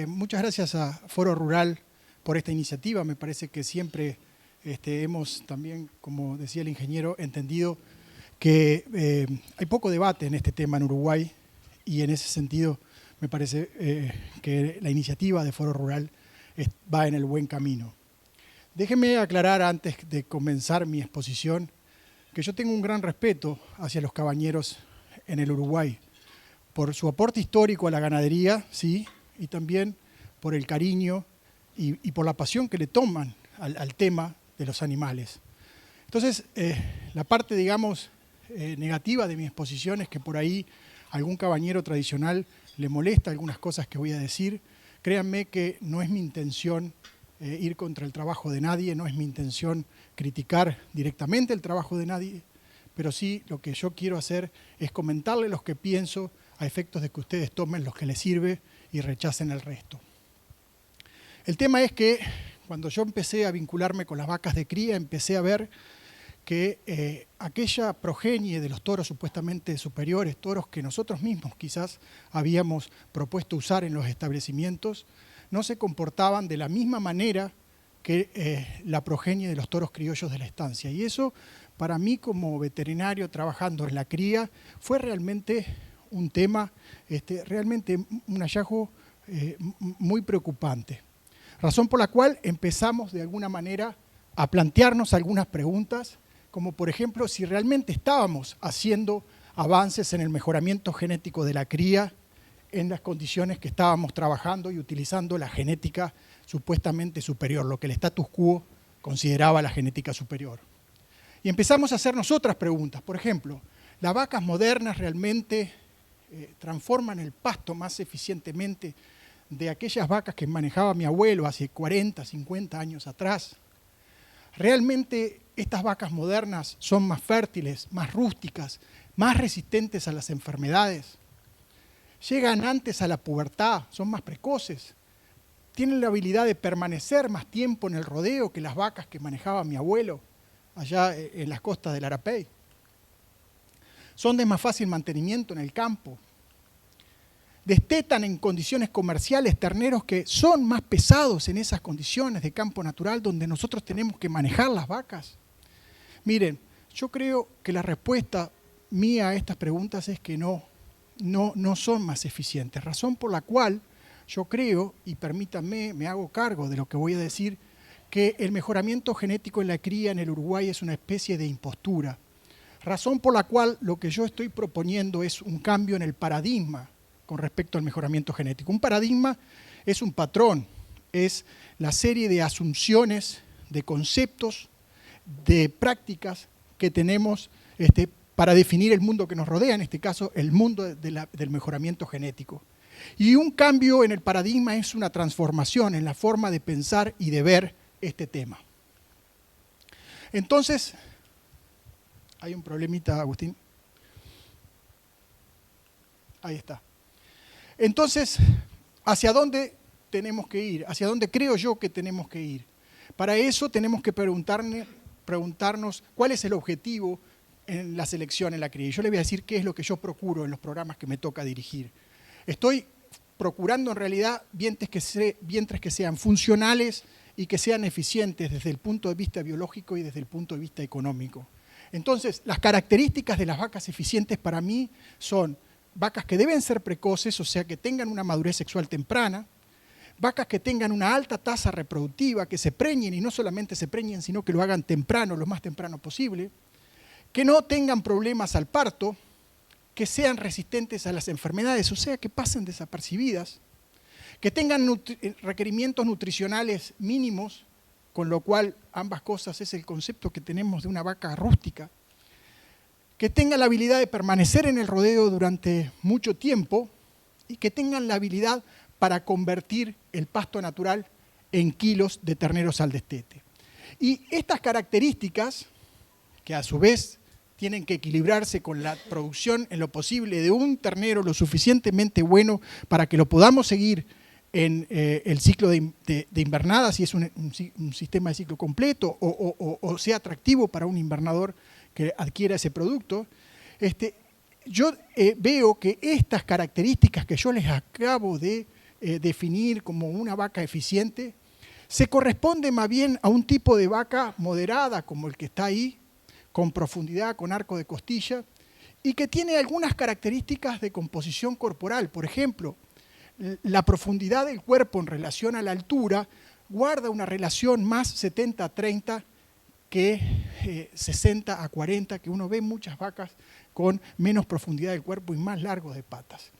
Muchas gracias a Foro Rural por esta iniciativa. Me parece que siempre hemos también, como decía el ingeniero, entendido que hay poco debate en este tema en Uruguay y en ese sentido me parece que la iniciativa de Foro Rural va en el buen camino. Déjenme aclarar antes de comenzar mi exposición que yo tengo un gran respeto hacia los cabañeros en el Uruguay por su aporte histórico a la ganadería, sí, y también por el cariño y por la pasión que le toman al tema de los animales. Entonces, la parte, digamos, negativa de mi exposición es que por ahí algún cabañero tradicional le molesta algunas cosas que voy a decir. Créanme que no es mi intención ir contra el trabajo de nadie, no es mi intención criticar directamente el trabajo de nadie, pero sí lo que yo quiero hacer es comentarle lo que pienso a efectos de que ustedes tomen los que les sirve y rechacen el resto. El tema es que cuando yo empecé a vincularme con las vacas de cría, empecé a ver que aquella progenie de los toros supuestamente superiores, toros que nosotros mismos quizás habíamos propuesto usar en los establecimientos, no se comportaban de la misma manera que la progenie de los toros criollos de la estancia. Y eso, para mí como veterinario trabajando en la cría, fue realmente un tema, realmente un hallazgo muy preocupante. Razón por la cual empezamos de alguna manera a plantearnos algunas preguntas, como por ejemplo si realmente estábamos haciendo avances en el mejoramiento genético de la cría en las condiciones que estábamos trabajando y utilizando la genética supuestamente superior, lo que el status quo consideraba la genética superior. Y empezamos a hacernos otras preguntas. Por ejemplo, ¿las vacas modernas realmente transforman el pasto más eficientemente de aquellas vacas que manejaba mi abuelo hace 40, 50 años atrás? ¿Realmente estas vacas modernas son más fértiles, más rústicas, más resistentes a las enfermedades? ¿Llegan antes a la pubertad? ¿Son más precoces? ¿Tienen la habilidad de permanecer más tiempo en el rodeo que las vacas que manejaba mi abuelo allá en las costas del Arapey? ¿Son de más fácil mantenimiento en el campo? Destetan en condiciones comerciales terneros que son más pesados en esas condiciones de campo natural donde nosotros tenemos que manejar las vacas. Miren, yo creo que la respuesta mía a estas preguntas es que no son más eficientes. Razón por la cual yo creo, y permítanme, me hago cargo de lo que voy a decir, que el mejoramiento genético en la cría en el Uruguay es una especie de impostura. Razón por la cual lo que yo estoy proponiendo es un cambio en el paradigma con respecto al mejoramiento genético. Un paradigma es un patrón, es la serie de asunciones, de conceptos, de prácticas que tenemos para definir el mundo que nos rodea, en este caso el mundo del mejoramiento genético. Y un cambio en el paradigma es una transformación en la forma de pensar y de ver este tema. Entonces, hay un problemita, Agustín. Ahí está. Entonces, ¿hacia dónde tenemos que ir? ¿Hacia dónde creo yo que tenemos que ir? Para eso tenemos que preguntarnos cuál es el objetivo en la selección, en la cría. Y yo le voy a decir qué es lo que yo procuro en los programas que me toca dirigir. Estoy procurando en realidad vientres que sean funcionales y que sean eficientes desde el punto de vista biológico y desde el punto de vista económico. Entonces, las características de las vacas eficientes para mí son vacas que deben ser precoces, o sea, que tengan una madurez sexual temprana, vacas que tengan una alta tasa reproductiva, que se preñen y no solamente se preñen, sino que lo hagan temprano, lo más temprano posible, que no tengan problemas al parto, que sean resistentes a las enfermedades, o sea, que pasen desapercibidas, que tengan requerimientos nutricionales mínimos, con lo cual ambas cosas es el concepto que tenemos de una vaca rústica, que tengan la habilidad de permanecer en el rodeo durante mucho tiempo y que tengan la habilidad para convertir el pasto natural en kilos de terneros al destete. Y estas características, que a su vez tienen que equilibrarse con la producción en lo posible de un ternero lo suficientemente bueno para que lo podamos seguir en el ciclo de invernada, si es un sistema de ciclo completo o sea atractivo para un invernador que adquiera ese producto. Yo veo que estas características que yo les acabo de definir como una vaca eficiente se corresponden más bien a un tipo de vaca moderada como el que está ahí, con profundidad, con arco de costilla, y que tiene algunas características de composición corporal. Por ejemplo, la profundidad del cuerpo en relación a la altura guarda una relación más 70-30 que 60-40, que uno ve muchas vacas con menos profundidad del cuerpo y más largo de patas.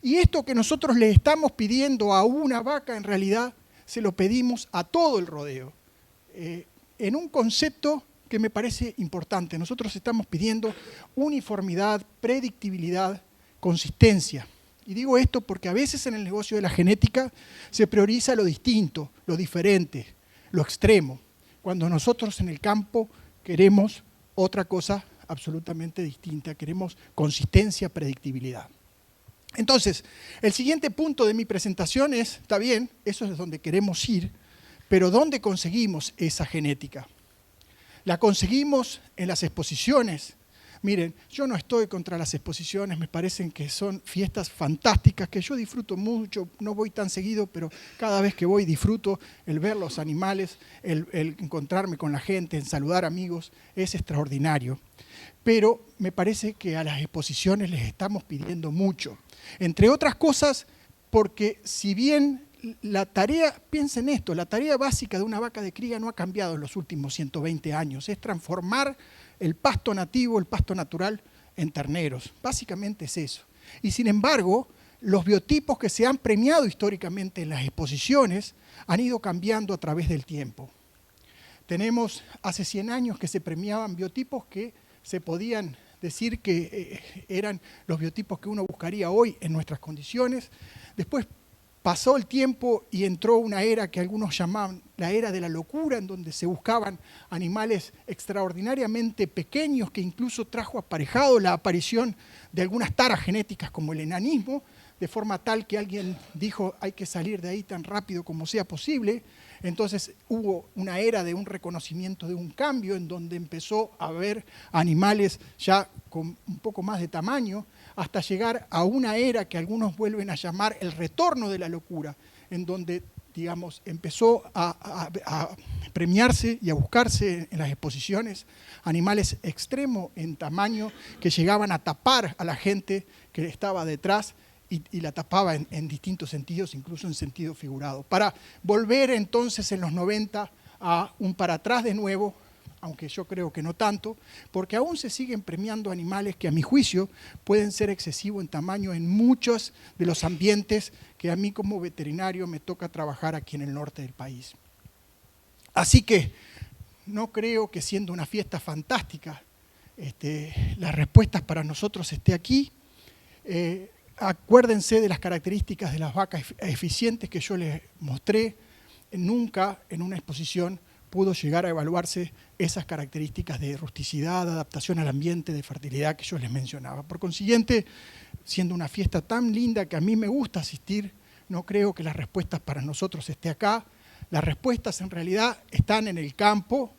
Y esto que nosotros le estamos pidiendo a una vaca, en realidad se lo pedimos a todo el rodeo, en un concepto que me parece importante. Nosotros estamos pidiendo uniformidad, predictibilidad, consistencia. Y digo esto porque a veces en el negocio de la genética se prioriza lo distinto, lo diferente, lo extremo, cuando nosotros en el campo queremos otra cosa absolutamente distinta, queremos consistencia, predictibilidad. Entonces, el siguiente punto de mi presentación es, está bien, eso es donde queremos ir, pero ¿dónde conseguimos esa genética? La conseguimos en las exposiciones. Miren, yo no estoy contra las exposiciones, me parecen que son fiestas fantásticas, que yo disfruto mucho, no voy tan seguido, pero cada vez que voy disfruto el ver los animales, el encontrarme con la gente, el saludar amigos, es extraordinario. Pero me parece que a las exposiciones les estamos pidiendo mucho. Entre otras cosas, porque si bien la tarea, piensen esto, la tarea básica de una vaca de cría no ha cambiado en los últimos 120 años, es transformar el pasto nativo, el pasto natural, en terneros. Básicamente es eso. Y sin embargo, los biotipos que se han premiado históricamente en las exposiciones han ido cambiando a través del tiempo. Tenemos hace 100 años que se premiaban biotipos que se podían decir que eran los biotipos que uno buscaría hoy en nuestras condiciones. Después pasó el tiempo y entró una era que algunos llamaban la era de la locura, en donde se buscaban animales extraordinariamente pequeños, que incluso trajo aparejado la aparición de algunas taras genéticas como el enanismo, de forma tal que alguien dijo hay que salir de ahí tan rápido como sea posible. Entonces hubo una era de un reconocimiento de un cambio en donde empezó a haber animales ya con un poco más de tamaño, hasta llegar a una era que algunos vuelven a llamar el retorno de la locura, en donde, digamos, empezó a premiarse y a buscarse en las exposiciones animales extremos en tamaño que llegaban a tapar a la gente que estaba detrás y la tapaba en distintos sentidos, incluso en sentido figurado. Para volver entonces en los 90 a un para atrás de nuevo, aunque yo creo que no tanto, porque aún se siguen premiando animales que a mi juicio pueden ser excesivos en tamaño en muchos de los ambientes que a mí como veterinario me toca trabajar aquí en el norte del país. Así que no creo que siendo una fiesta fantástica, las respuestas para nosotros esté aquí. Acuérdense de las características de las vacas eficientes que yo les mostré. Nunca en una exposición pudo llegar a evaluarse esas características de rusticidad, de adaptación al ambiente, de fertilidad que yo les mencionaba. Por consiguiente, siendo una fiesta tan linda que a mí me gusta asistir, no creo que las respuestas para nosotros estén acá. Las respuestas en realidad están en el campo,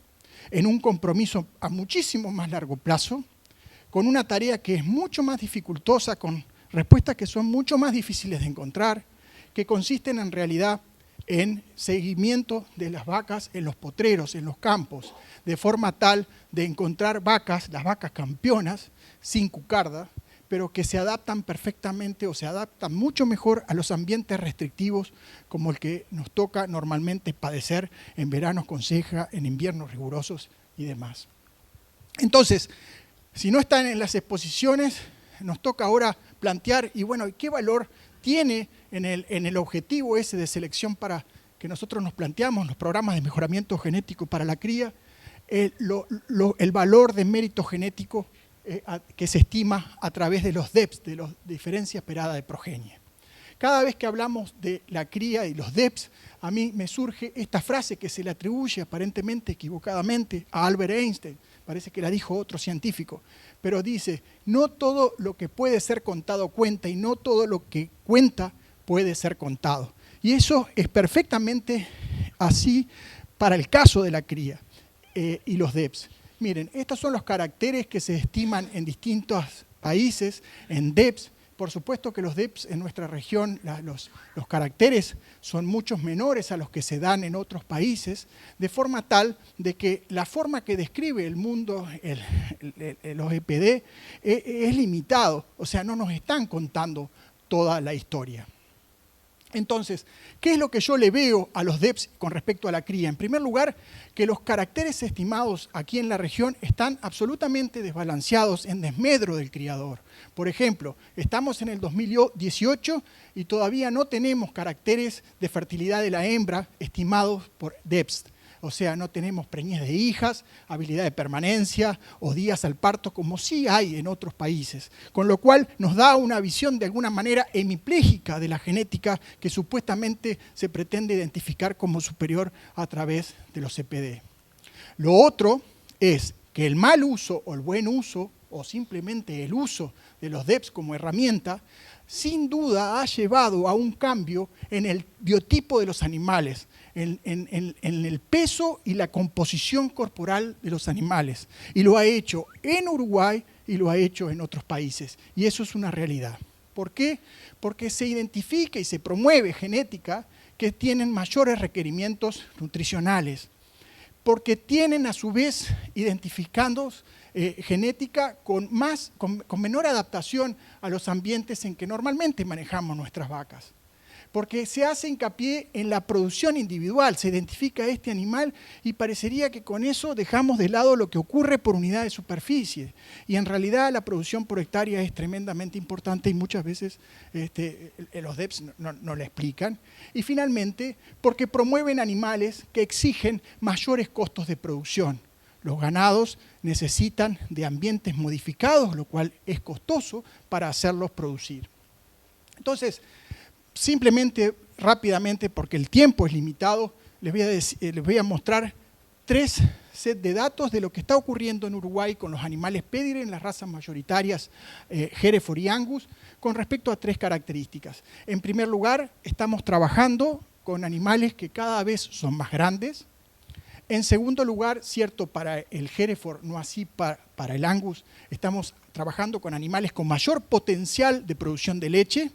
en un compromiso a muchísimo más largo plazo, con una tarea que es mucho más dificultosa, con respuestas que son mucho más difíciles de encontrar, que consisten en realidad en seguimiento de las vacas en los potreros, en los campos, de forma tal de encontrar vacas, las vacas campeonas, sin cucarda, pero que se adaptan perfectamente o se adaptan mucho mejor a los ambientes restrictivos como el que nos toca normalmente padecer en veranos con seca, en inviernos rigurosos y demás. Entonces, si no están en las exposiciones, nos toca ahora plantear, y bueno, ¿qué valor tiene en el objetivo ese de selección para que nosotros nos planteamos, los programas de mejoramiento genético para la cría, el valor de mérito genético que se estima a través de los DEPs, de la diferencia esperada de progenie? Cada vez que hablamos de la cría y los DEPs, a mí me surge esta frase que se le atribuye aparentemente equivocadamente a Albert Einstein, parece que la dijo otro científico, pero dice, no todo lo que puede ser contado cuenta y no todo lo que cuenta puede ser contado. Y eso es perfectamente así para el caso de la cría y los DEPs. Miren, estos son los caracteres que se estiman en distintos países, en DEPs. Por supuesto que los DEPs en nuestra región, los caracteres son muchos menores a los que se dan en otros países, de forma tal de que la forma que describe el mundo, los EPD, es limitado. O sea, no nos están contando toda la historia. Entonces, ¿qué es lo que yo le veo a los DEPs con respecto a la cría? En primer lugar, que los caracteres estimados aquí en la región están absolutamente desbalanceados en desmedro del criador. Por ejemplo, estamos en el 2018 y todavía no tenemos caracteres de fertilidad de la hembra estimados por DEPs. O sea, no tenemos preñez de hijas, habilidad de permanencia o días al parto como sí hay en otros países. Con lo cual nos da una visión de alguna manera hemipléjica de la genética que supuestamente se pretende identificar como superior a través de los CPD. Lo otro es que el mal uso o el buen uso o simplemente el uso de los DEPs como herramienta sin duda ha llevado a un cambio en el biotipo de los animales, en el peso y la composición corporal de los animales. Y lo ha hecho en Uruguay y lo ha hecho en otros países. Y eso es una realidad. ¿Por qué? Porque se identifica y se promueve genética que tienen mayores requerimientos nutricionales. Porque tienen a su vez identificados genética con menor adaptación a los ambientes en que normalmente manejamos nuestras vacas. Porque se hace hincapié en la producción individual, se identifica este animal y parecería que con eso dejamos de lado lo que ocurre por unidad de superficie. Y en realidad la producción por hectárea es tremendamente importante y muchas veces los DEPs no la explican. Y finalmente, porque promueven animales que exigen mayores costos de producción. Los ganados necesitan de ambientes modificados, lo cual es costoso para hacerlos producir. Entonces, simplemente, rápidamente, porque el tiempo es limitado, les voy a mostrar 3 sets de datos de lo que está ocurriendo en Uruguay con los animales Pedigree en las razas mayoritarias Hereford y Angus, con respecto a 3 características. En primer lugar, estamos trabajando con animales que cada vez son más grandes. En segundo lugar, cierto, para el Hereford, no así para el Angus, estamos trabajando con animales con mayor potencial de producción de leche.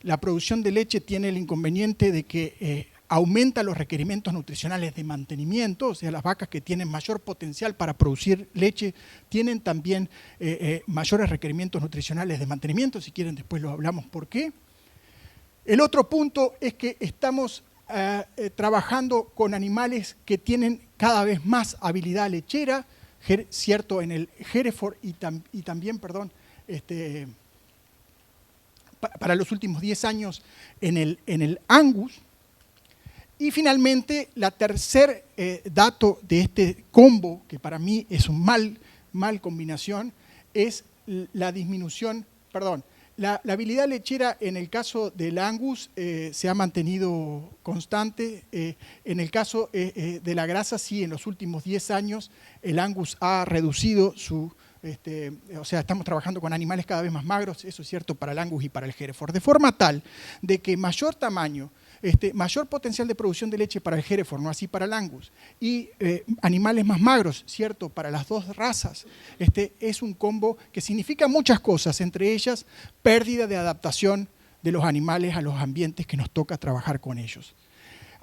La producción de leche tiene el inconveniente de que aumenta los requerimientos nutricionales de mantenimiento, o sea, las vacas que tienen mayor potencial para producir leche tienen también mayores requerimientos nutricionales de mantenimiento. Si quieren, después lo hablamos por qué. El otro punto es que estamos trabajando con animales que tienen cada vez más habilidad lechera, cierto, en el Hereford y también, para los últimos 10 años en el Angus. Y finalmente, la tercer dato de este combo, que para mí es un mal combinación, es la disminución, la habilidad lechera en el caso del Angus se ha mantenido constante. En el caso de la grasa, sí, en los últimos 10 años el Angus ha reducido su... o sea, estamos trabajando con animales cada vez más magros, eso es cierto para el Angus y para el Hereford, de forma tal de que mayor tamaño, mayor potencial de producción de leche para el Hereford, no así para el Angus, y animales más magros, cierto, para las dos razas, es un combo que significa muchas cosas, entre ellas pérdida de adaptación de los animales a los ambientes que nos toca trabajar con ellos.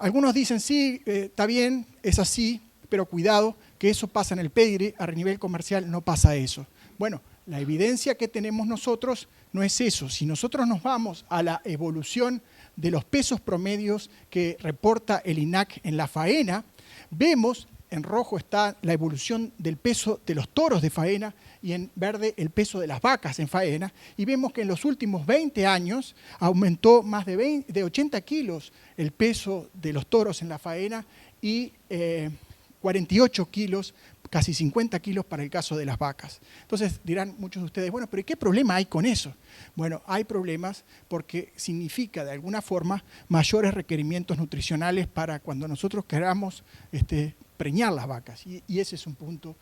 Algunos dicen, sí, está bien, es así, pero cuidado, que eso pasa en el pedigree, a nivel comercial no pasa eso. Bueno, la evidencia que tenemos nosotros no es eso. Si nosotros nos vamos a la evolución de los pesos promedios que reporta el INAC en la faena, vemos, en rojo está la evolución del peso de los toros de faena y en verde el peso de las vacas en faena, y vemos que en los últimos 20 años aumentó más de 80 kilos el peso de los toros en la faena y 48 kilos, casi 50 kilos para el caso de las vacas. Entonces dirán muchos de ustedes, bueno, pero ¿qué problema hay con eso? Bueno, hay problemas porque significa de alguna forma mayores requerimientos nutricionales para cuando nosotros queramos preñar las vacas, y ese es un punto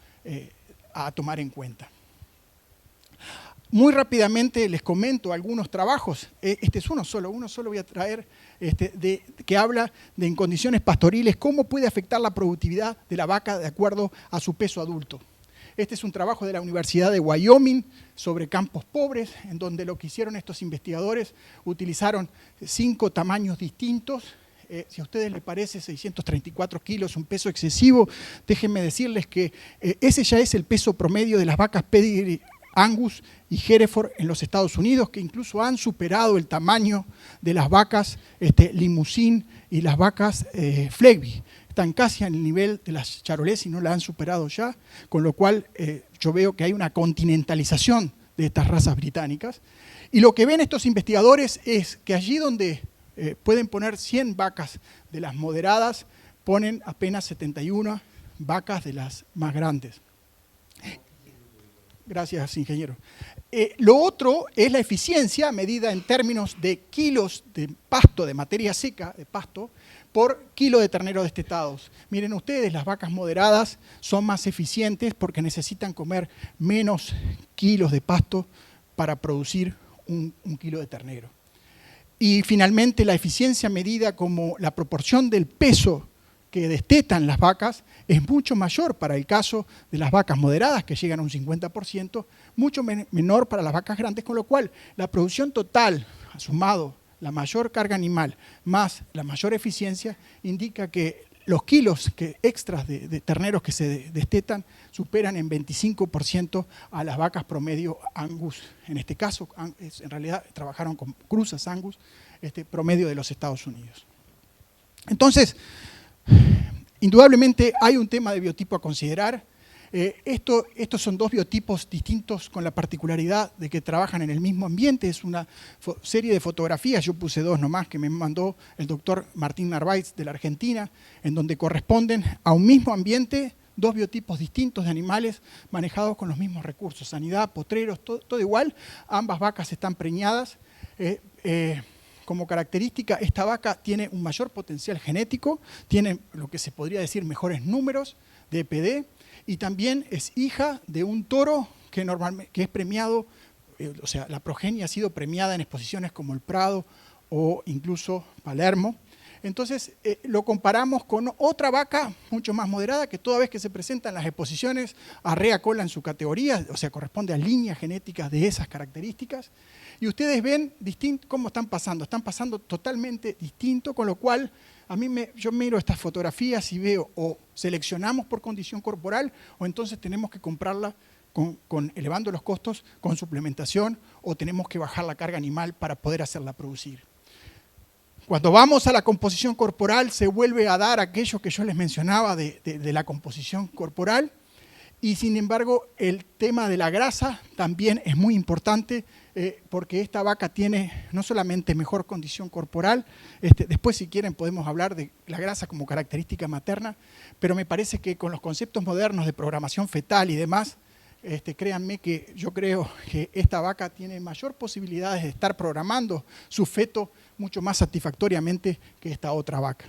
a tomar en cuenta. Muy rápidamente les comento algunos trabajos. Este es uno solo voy a traer, que habla de en condiciones pastoriles cómo puede afectar la productividad de la vaca de acuerdo a su peso adulto. Este es un trabajo de la Universidad de Wyoming sobre campos pobres, en donde lo que hicieron estos investigadores, utilizaron 5 tamaños distintos. Si a ustedes les parece 634 kilos, un peso excesivo, déjenme decirles que ese ya es el peso promedio de las vacas pedigree Angus y Hereford en los Estados Unidos, que incluso han superado el tamaño de las vacas Limousin y las vacas Flegby. Están casi al nivel de las Charolais y no la han superado ya, con lo cual yo veo que hay una continentalización de estas razas británicas. Y lo que ven estos investigadores es que allí donde pueden poner 100 vacas de las moderadas, ponen apenas 71 vacas de las más grandes. Gracias, ingeniero. Lo otro es la eficiencia medida en términos de kilos de pasto, de materia seca, de pasto, por kilo de ternero destetados. Miren ustedes, las vacas moderadas son más eficientes porque necesitan comer menos kilos de pasto para producir un kilo de ternero. Y finalmente la eficiencia medida como la proporción del peso que destetan las vacas es mucho mayor para el caso de las vacas moderadas, que llegan a un 50%, mucho menor para las vacas grandes, con lo cual la producción total, sumado la mayor carga animal más la mayor eficiencia, indica que los kilos extras de terneros que se destetan superan en 25% a las vacas promedio Angus. En este caso, en realidad trabajaron con cruzas Angus, promedio de los Estados Unidos. Entonces, indudablemente hay un tema de biotipo a considerar. Estos son 2 biotipos distintos con la particularidad de que trabajan en el mismo ambiente. Es una serie de fotografías, yo puse 2 nomás, que me mandó el doctor Martín Narváez de la Argentina, en donde corresponden a un mismo ambiente 2 biotipos distintos de animales manejados con los mismos recursos, sanidad, potreros, todo igual. Ambas vacas están preñadas. Como característica, esta vaca tiene un mayor potencial genético, tiene lo que se podría decir mejores números de EPD, y también es hija de un toro que es premiado, o sea, la progenie ha sido premiada en exposiciones como el Prado o incluso Palermo. Entonces, lo comparamos con otra vaca mucho más moderada que toda vez que se presenta en las exposiciones arrea cola en su categoría, o sea, corresponde a líneas genéticas de esas características. Y ustedes ven cómo están pasando totalmente distinto, con lo cual yo miro estas fotografías y veo o seleccionamos por condición corporal o entonces tenemos que comprarla elevando los costos con suplementación o tenemos que bajar la carga animal para poder hacerla producir. Cuando vamos a la composición corporal se vuelve a dar aquello que yo les mencionaba de la composición corporal y sin embargo el tema de la grasa también es muy importante porque esta vaca tiene no solamente mejor condición corporal, después si quieren podemos hablar de la grasa como característica materna, pero me parece que con los conceptos modernos de programación fetal y demás, créanme que yo creo que esta vaca tiene mayor posibilidades de estar programando su feto mucho más satisfactoriamente que esta otra vaca.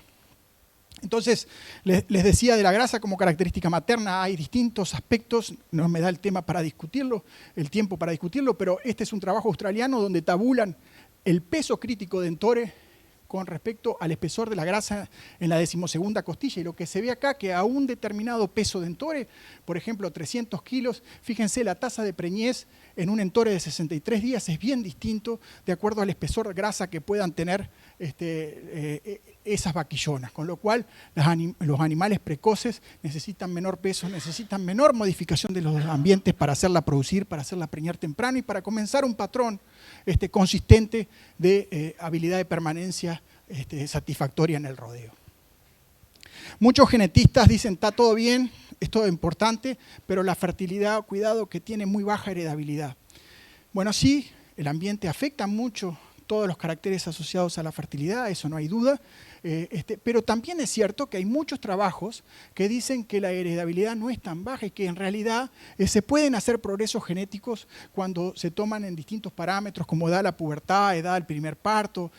Entonces, les decía de la grasa como característica materna, hay distintos aspectos, no me da el tiempo para discutirlo, pero este es un trabajo australiano donde tabulan el peso crítico de Entore con respecto al espesor de la grasa en la 12ª costilla. Y lo que se ve acá, que a un determinado peso de entore, por ejemplo 300 kilos, fíjense la tasa de preñez en un entore de 63 días es bien distinto de acuerdo al espesor de grasa que puedan tener esas vaquillonas, con lo cual los animales precoces necesitan menor peso, necesitan menor modificación de los ambientes para hacerla producir, para hacerla preñar temprano y para comenzar un patrón consistente de habilidad de permanencia satisfactoria en el rodeo. Muchos genetistas dicen, está todo bien, es todo importante, pero la fertilidad, cuidado, que tiene muy baja heredabilidad. Bueno, sí, el ambiente afecta mucho todos los caracteres asociados a la fertilidad, eso no hay duda, pero también es cierto que hay muchos trabajos que dicen que la heredabilidad no es tan baja y que en realidad se pueden hacer progresos genéticos cuando se toman en distintos parámetros como edad de la pubertad, edad del primer parto,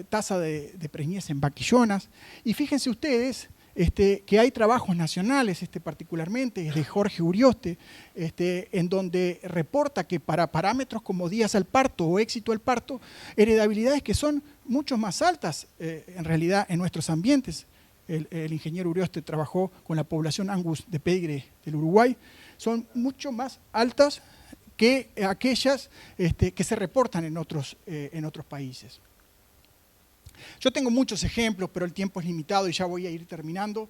tasa de preñez en vaquillonas. Y fíjense ustedes que hay trabajos nacionales, particularmente de Jorge Urioste, en donde reporta que para parámetros como días al parto o éxito al parto, heredabilidades que son mucho más altas en realidad en nuestros ambientes. El ingeniero Urioste trabajó con la población Angus de Pedigre del Uruguay, son mucho más altas que aquellas que se reportan en otros países. Yo tengo muchos ejemplos, pero el tiempo es limitado y ya voy a ir terminando.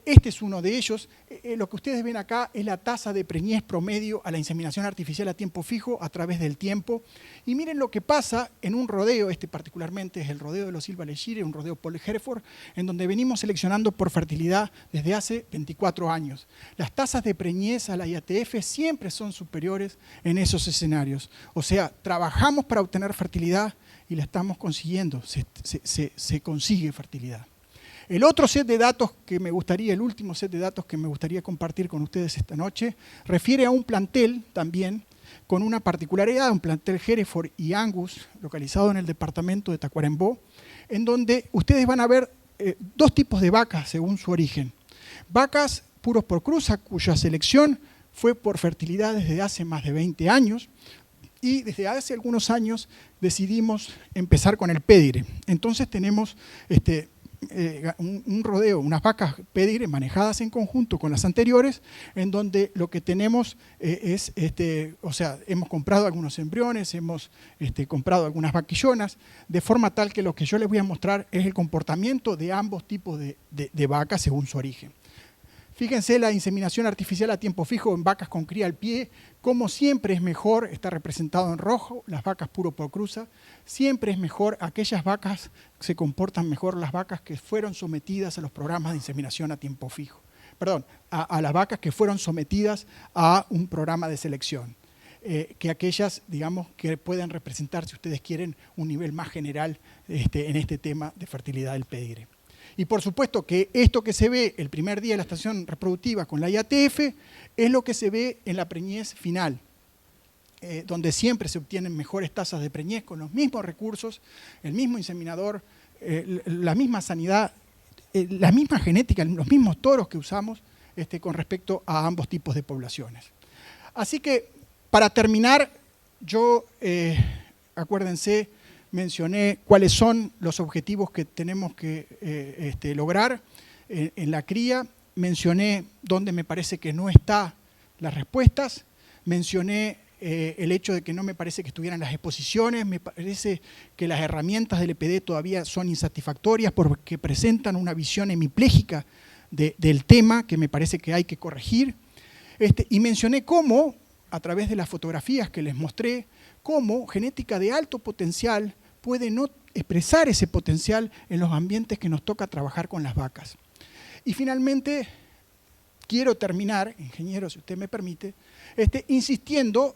Este es uno de ellos. Lo que ustedes ven acá es la tasa de preñez promedio a la inseminación artificial a tiempo fijo a través del tiempo. Y miren lo que pasa en un rodeo, particularmente es el rodeo de los Silva Legire, un rodeo Paul Hereford, en donde venimos seleccionando por fertilidad desde hace 24 años. Las tasas de preñez a la IATF siempre son superiores en esos escenarios. O sea, trabajamos para obtener fertilidad y la estamos consiguiendo, se consigue fertilidad. El otro set de datos que me gustaría, el último set de datos que me gustaría compartir con ustedes esta noche, refiere a un plantel también con una particularidad, un plantel Hereford y Angus, localizado en el departamento de Tacuarembó, en donde ustedes van a ver dos tipos de vacas según su origen. Vacas puros por cruza, cuya selección fue por fertilidad desde hace más de 20 años, y desde hace algunos años decidimos empezar con el Pedigre. Entonces tenemos un rodeo, unas vacas Pedigre manejadas en conjunto con las anteriores, en donde lo que tenemos hemos comprado algunos embriones, hemos comprado algunas vaquillonas, de forma tal que lo que yo les voy a mostrar es el comportamiento de ambos tipos de vacas según su origen. Fíjense la inseminación artificial a tiempo fijo en vacas con cría al pie, como siempre es mejor, está representado en rojo, las vacas puro por cruza, siempre es mejor, aquellas vacas se comportan mejor, las vacas que fueron sometidas a los programas de inseminación a tiempo fijo. Perdón, a las vacas que fueron sometidas a un programa de selección, que aquellas, digamos, que pueden representar, si ustedes quieren, un nivel más general en este tema de fertilidad del Pedigre. Y por supuesto que esto que se ve el primer día de la estación reproductiva con la IATF es lo que se ve en la preñez final, donde siempre se obtienen mejores tasas de preñez con los mismos recursos, el mismo inseminador, la misma sanidad, la misma genética, los mismos toros que usamos con respecto a ambos tipos de poblaciones. Así que, para terminar, yo, acuérdense, mencioné cuáles son los objetivos que tenemos que lograr en la cría, mencioné dónde me parece que no están las respuestas, mencioné el hecho de que no me parece que estuvieran las exposiciones, me parece que las herramientas del EPD todavía son insatisfactorias porque presentan una visión hemipléjica del tema que me parece que hay que corregir, y mencioné cómo, a través de las fotografías que les mostré, cómo genética de alto potencial puede no expresar ese potencial en los ambientes que nos toca trabajar con las vacas. Y finalmente, quiero terminar, ingeniero, si usted me permite, insistiendo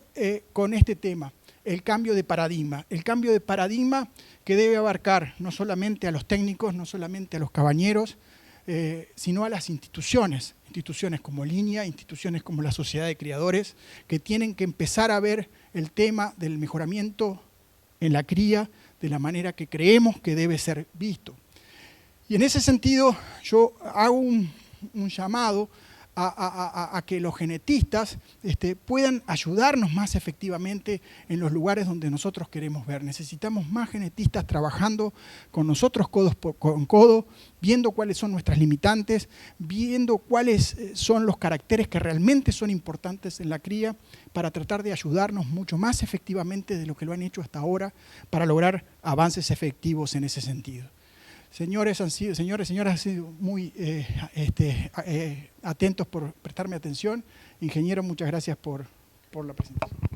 con este tema, el cambio de paradigma. El cambio de paradigma que debe abarcar no solamente a los técnicos, no solamente a los cabañeros, sino a las instituciones como Línea, instituciones como la Sociedad de Criadores, que tienen que empezar a ver el tema del mejoramiento en la cría de la manera que creemos que debe ser visto. Y en ese sentido, yo hago un llamado a que los genetistas puedan ayudarnos más efectivamente en los lugares donde nosotros queremos ver. Necesitamos más genetistas trabajando con nosotros codo con codo, viendo cuáles son nuestras limitantes, viendo cuáles son los caracteres que realmente son importantes en la cría para tratar de ayudarnos mucho más efectivamente de lo que lo han hecho hasta ahora para lograr avances efectivos en ese sentido. Señores, señoras, han sido muy atentos por prestarme atención. Ingeniero, muchas gracias por la presentación.